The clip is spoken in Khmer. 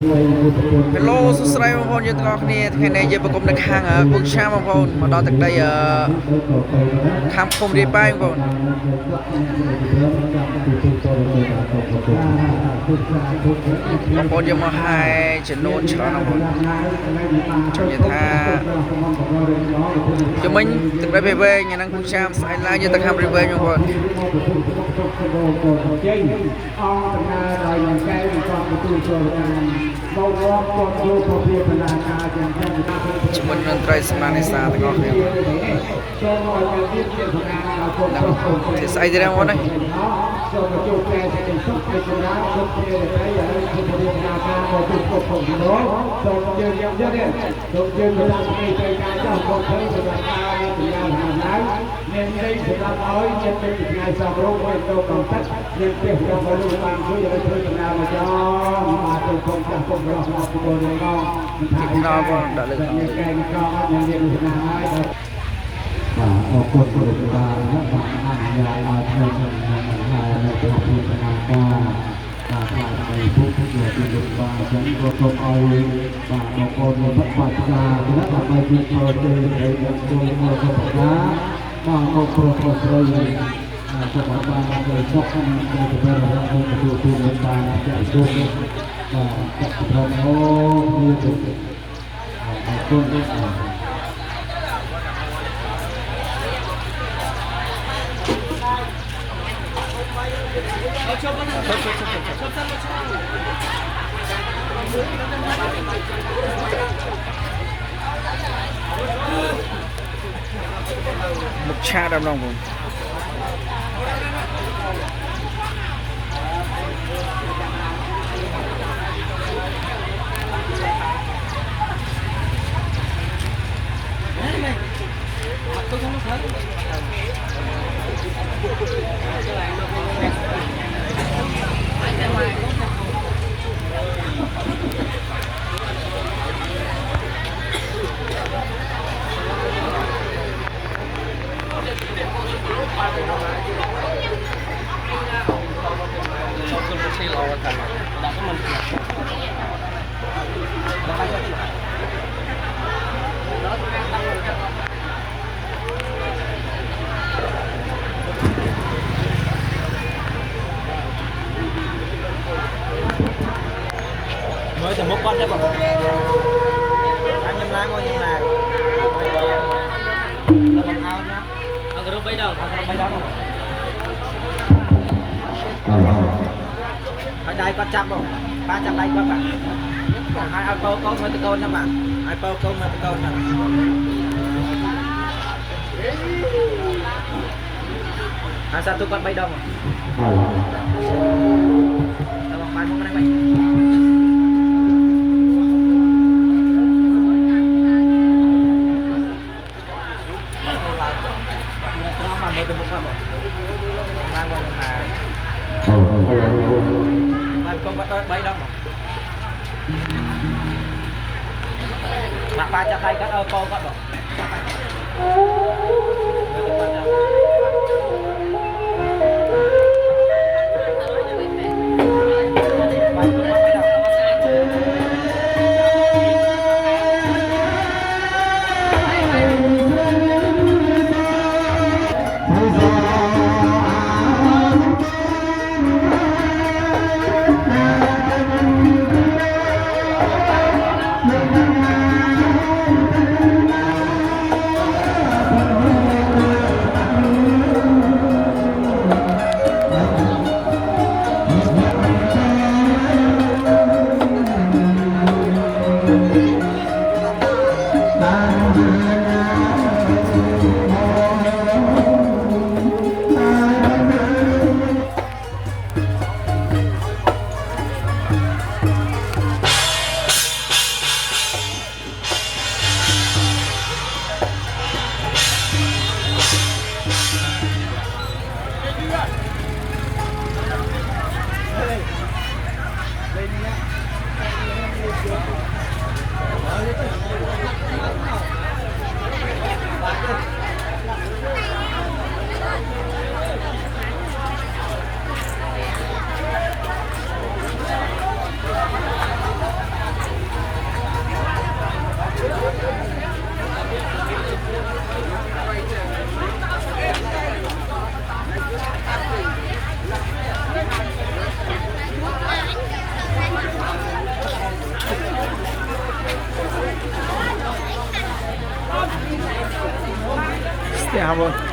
Hello សួស្តីបងប្អូនយើងទាំងអស់គ្នាថ្ងៃនេះយើងប្រគំនៅខាងគង់ឆាបងប្អូនមកដល់ទឹកដីខាងភូមិរាយប៉ែងបងប្អូនបងប្អូនយើងមកហើយចំនួនច្រើនបងប្អូនចង់និយាយថាជំនាញទឹកដីវែងហ្នឹងគង់ឆាស្អែកឡើងយើងទៅខាងរាយវែងបងប្អូនចេញអង្គដំណើរដោយនឹងកែវគាត់ទទួលចូលតាមបោករាប់គាត់យកប្រភេទបណ្ដាការយ៉ាងយ៉ាងជាមួយនឹងត្រីសម្រាប់នេសាទទាំងអស់គ្នាចូលមកជាទៀតជាសកម្មដល់គាត់ទៅស្អីទៀតបងប្អូនណាចូលមកជួបកែសេចក្តីសុខឯករាជ្យគ្រប់គ្នាតែហើយគឺប្រភេទបណ្ដាការមកជួបគ្រប់ផងពីនោះចូលយើងយ៉ាងទៀតចូលយើងទៅតាមសេចក្តីការចោះគាត់ធ្វើបណ្ដាការពីយ៉ាងណាមានន័យសម្រាប់ឲ្យជាเป็นថ្ងៃសំរុំឲ្យទៅកំទឹកមានពេលរបស់លោកបានជួយឲ្យធ្វើដំណើរមកចោមកទៅគុំចាស់គុំរស់មកពីនេះមកទីដល់បងដាក់លើកែងក៏អត់មានរៀនណាហើយបាទអរគុណព្រះបិតាและបានអនុញ្ញាតឲ្យធ្វើដំណើរហើយនៅពេលពីកណាការបាទហើយពុទ្ធជាទីលោកបានចឹងក៏សូមឲ្យបាទអរគុណលោកបាត់ចាและដើម្បីជាធ្វើទៅឲ្យយកចូលមកព្រះបិតាបាទអរគុណព្រះស្រីសូមបានឲ្យសុខក្នុងព្រះបរិយាកាសទទួលទូលបានចាក់ជុំបាទចាក់ប្រមអូនេះទៅអរគុណមុខឆាដល់ម្ដងបងmới từ mốc con đấy bọn anh nhầm lá ngồi nhầm là bằng ao nhá ăn cái bay đâu ở đây con chăm không ba chăm đây con bạn hai ao câu câu mới từ câu nha bạn hai câu câu mới từ câu nha satu con bay đâu mà bằng bàn không bay con bắt bay đâu mà ba cho tay các con bắt được ครับผม